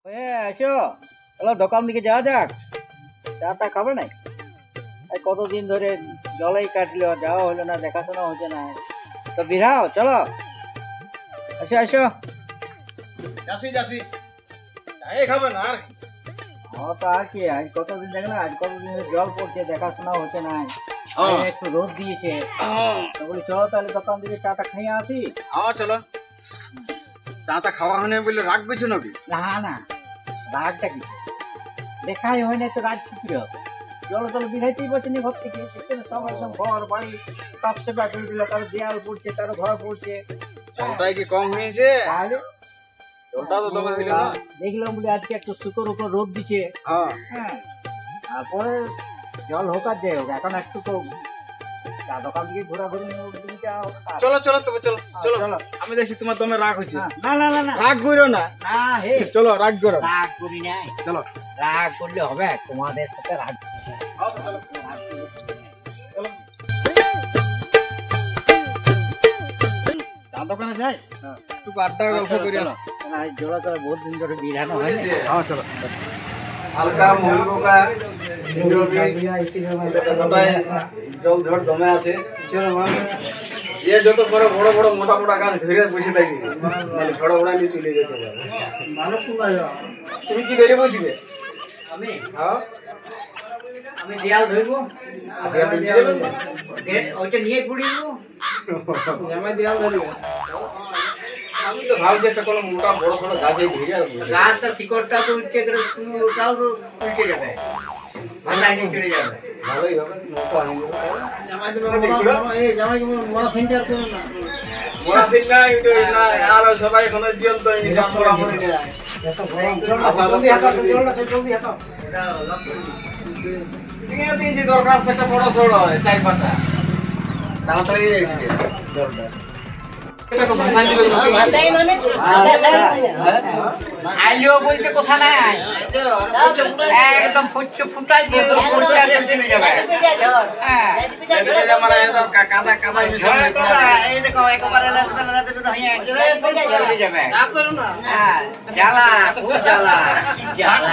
আসো, চলো দোকান দিকে যাওয়া যাক। চা টা খাবে না? এই কতদিন ধরে জলেই কাটলো, যাওয়া হলো না, দেখাশোনা হচ্ছে না। তো বিরাও, চলো আসো আসো। যাচ্ছি যাচ্ছি, চায়ে খাবেন আর তো আর কি, আজ কতদিন দেখলাম, আজ কতদিন ধরে জল পড়ছে, দেখাশোনা হচ্ছে না। একটু রোদ দিয়েছে, তো বলি চলো তাহলে দোকান থেকে চাটা খাইয়ে আসি। হ্যাঁ চলো। চাটা খাওয়া হয়নি বলে রাগ করছো নাকি? না না, রাগটা কি, দেখাই হয় না তো রাগ কি করে হবে? চলো চলো, বিরাইতেই পারছি না ঘর থেকে। সব একদম ঘর বাড়ি সব সেবা করে দিল, কারো দেয়াল পড়ছে, কারো ঘর পড়ছে। জলটাই কি কম হয়েছে? তাহলে জলটা তো তোমার হইলো না। দেখলাম বলে আজকে একটু সুতোর উপর রোদ দিচ্ছে। হ্যাঁ হ্যাঁ, তারপরে জল হোক আর যাই হোক, এখন একটু তো চা দোকান থেকে ঘোরাঘুরি চলো চলো তবে চলো চলো। চলো। আমি দেখছি তোমার দমে রাগ হয়েছে। না না না না রাগ করো না, না, হে চলো রাগ করো। রাগ করি নাই, চলো রাগ করলে হবে? তোমাদের সাথে রাগ চলো চা দোকানে যাই, একটু আড্ডা গল্প করি। জোড়া তো বহুত দিন ধরে বিড়ানো হয়নি। হ্যাঁ চলো। হালকা মহিলা জল ঝড় জমে আছে। যে যত করে বড় বড় মোটা মোটা গাছ ধরে বসে থাকি, মানে ঝড় ওড়া নিয়ে চলে যেতে পারে। তুমি কি ধরে বসবে? আমি হ্যাঁ আমি দেয়াল ধরবো, ওইটা নিয়ে ঘুরি দেওয়াল ধরবে। আমি তো ভাবছি একটা কোনো মোটা বড় সড়ো গাছে ধরে গাছটা শিকড়টা তো উল্টে করে, তুমি ওটাও তো উল্টে যাবে, ভাষায় নিয়ে চলে যাবে। ভালোই হবে। মোটা হয়ে যাবে। সবাই এখন জীবন্ত দরখাস্ত একটা বড় সড় হয় 4-5টা, তাড়াতাড়ি আসবে জলটা। আইলেও বলতে কথা নাই, একদম ফুটাই দিয়ে পরিষ্কার করে চলে যাবে। হ্যাঁ, কাদা কাদা এই দেখো একেবারে চলে যাবে। হ্যাঁ, জ্বালা, খুব জ্বালা, কি জ্বালা।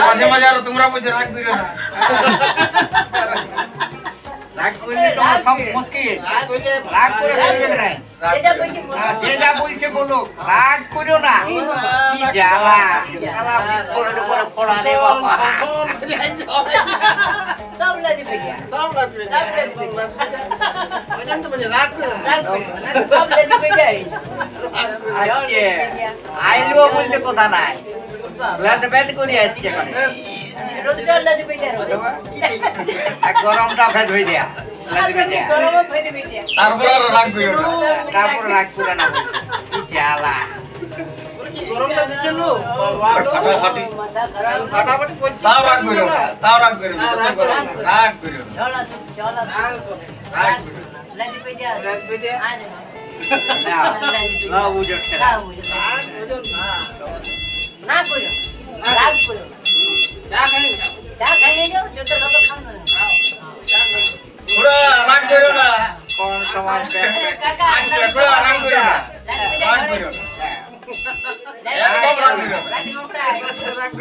মাঝে মাঝে আর তোমরা বলছো রাগ করো না। রাগ করলে তোমার সব মুশকিল, রাগ করে চলবে না। যে যা বলছে বলো, রাগ করো না। কি জ্বালা, জ্বালা বিস্ফোরণের উপরে পড়া রে বাবা। সব লাগি পেগিয়া, সব লাগবে, ওইটা তো বলে রাগ করো, সব লাগি পেগিয়া। আজকে আইলেও বলতে কথা নাই, লাতে বেদ করে আসছে এখানে। রোজগার লাগি পেগিয়া, আর গরমটা ভেদ হয়ে দেয়া, গরম ফেলে পেগিয়া। তারপর আর রাগ করো না। তারপর রাগ করে না, কি জ্বালা। গরমটা দিচ্ছে লো, ফাটাফাটি ফাটাফাটি তাও রাগ করো না, তাও রাগ করো না, রাগ করো না, চলা চলা রাগ করো না। লাগি পেগিয়া, লাগি পেগিয়া। না বুঝো না করো, রাগ করো। চা খাইয়ে যাও, যত খাবো খাও না। পুরা রাগ করো না। কোন সময় কাকা আসলে পুরা রাগ করো না, রাগ করো না।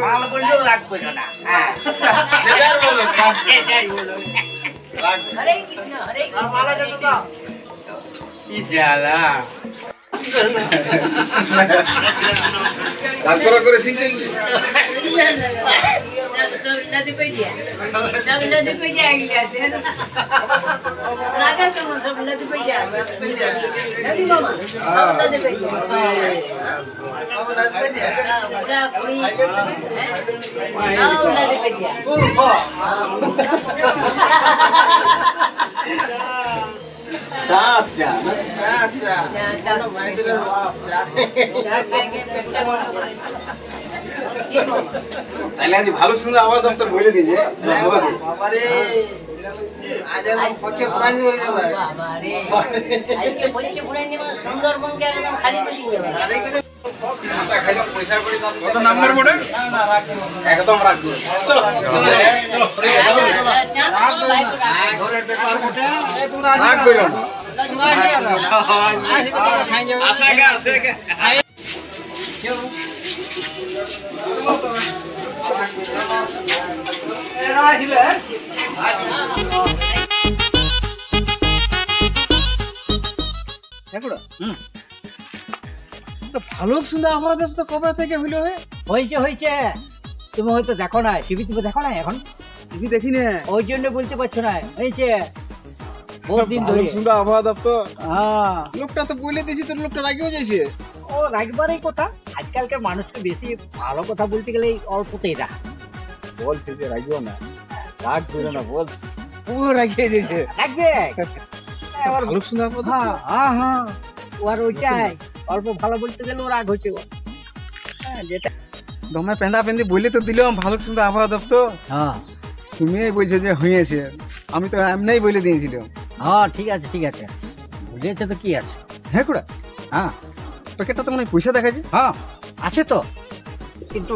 মাল বললেও রাগ করো না। হ্যাঁ, যেটাই বলো রাগ করো না। এটাই বলো। রাগ করো না। হরে কৃষ্ণ হরে কৃষ্ণ। ভালো যেতে দাও। কি জ্বালা। তারপর করে সিনচেন सब नदी पे गया, सब नदी पे गया रागर का सब नदी पे गया, नदी मामा सब नदी पे गया, सब नदी पे गया, बड़ा कोई सब नदी पे गया, চাচা चलो भाई তাহলে আজ ভালো সুন্দর আওয়াজ দপ্তর বলে দিয়েছে বাবারে আজ আমি পক্ষে পুরান হয়ে যাবে বাবারে আজকে পক্ষে পুরান মানে সুন্দরবন কে একদম খালি করে দিবে মাথা খাইলাম পয়সা করি দাম কত নাম্বার মোড়ে একদম রাখবো চলো ঘরের ব্যাপার মোটে রাখ কইরো আসে গে দেখো ভালো সুন্দর আমাদের তো কবে থেকে হইলো হে হয়েছে তুমি হয়তো দেখো না টিভি তুমি দেখো না এখন টিভি দেখি না ওই জন্য বলতে পারছো না হয়েছে বহুত দিন ধরে সুন্দর আবহাওয়া দপ্তর হ্যাঁ লোকটা তো বলে দিয়েছি তোর লোকটা রাগিও যাইছে ও রাখবারই কথা আজকালকার মানুষকে বেশি ভালো কথা বলতে গেলে এই অল্পতেই রাখ বলছি যে রাগিও না রাগ করো না বল পুরো রাগিয়ে যাইছে রাখবে এবার ভালো সুন্দর আবহাওয়া হ্যাঁ ও আর ওইটাই অল্প ভালো বলতে গেলে ও রাগ হচ্ছে ও। হ্যাঁ যেটা দমে পেন্দা পেন্দি বলে তো দিলাম ভালো সুন্দর আবহাওয়া দপ্তর হ্যাঁ তুমি বলছো যে হয়েছে আমি তো এমনিই বলে দিয়েছিলাম হ্যাঁ ঠিক আছে বুঝেছে তো কি আছে হ্যাঁ কুড়া হ্যাঁ প্যাকেটটা তো মনে হয় পয়সা দেখাচ্ছে হ্যাঁ আছে তো কিন্তু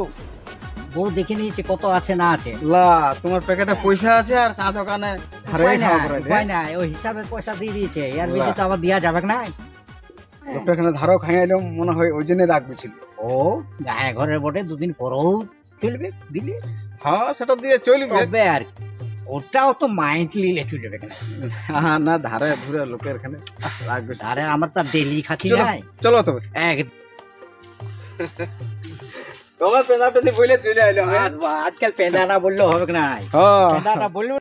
বউ দেখে নিয়েছে কত আছে না আছে লা তোমার প্যাকেটে পয়সা আছে আর চা দোকানে হারে খাওয়া করে উপায় নাই ওই হিসাবে পয়সা দিয়ে দিয়েছে এর বেশি তো আবার দেওয়া যাবে না লোকটা এখানে ধারও খাইয়াইলাম মনে হয় ওই জন্য রাখবে ছিল ও গায়ে ঘরের বটে দুদিন পরেও চলবে দিলে হ্যাঁ সেটা দিয়ে চলবে তবে আর কি। ওটাও তো মাইন্ড নিলে চলবে কেন হ্যাঁ না ধারে ধরে লোকের এখানে রাখবে আরে আমার তো ডেলি খাচ্ছি চলো নাই চলো তবে এক তোমার পেঁদা পেঁদি বলে চলে আইলাম আজকাল পেঁদা না বললেও হবে না হ্যাঁ পেঁদা না বললেও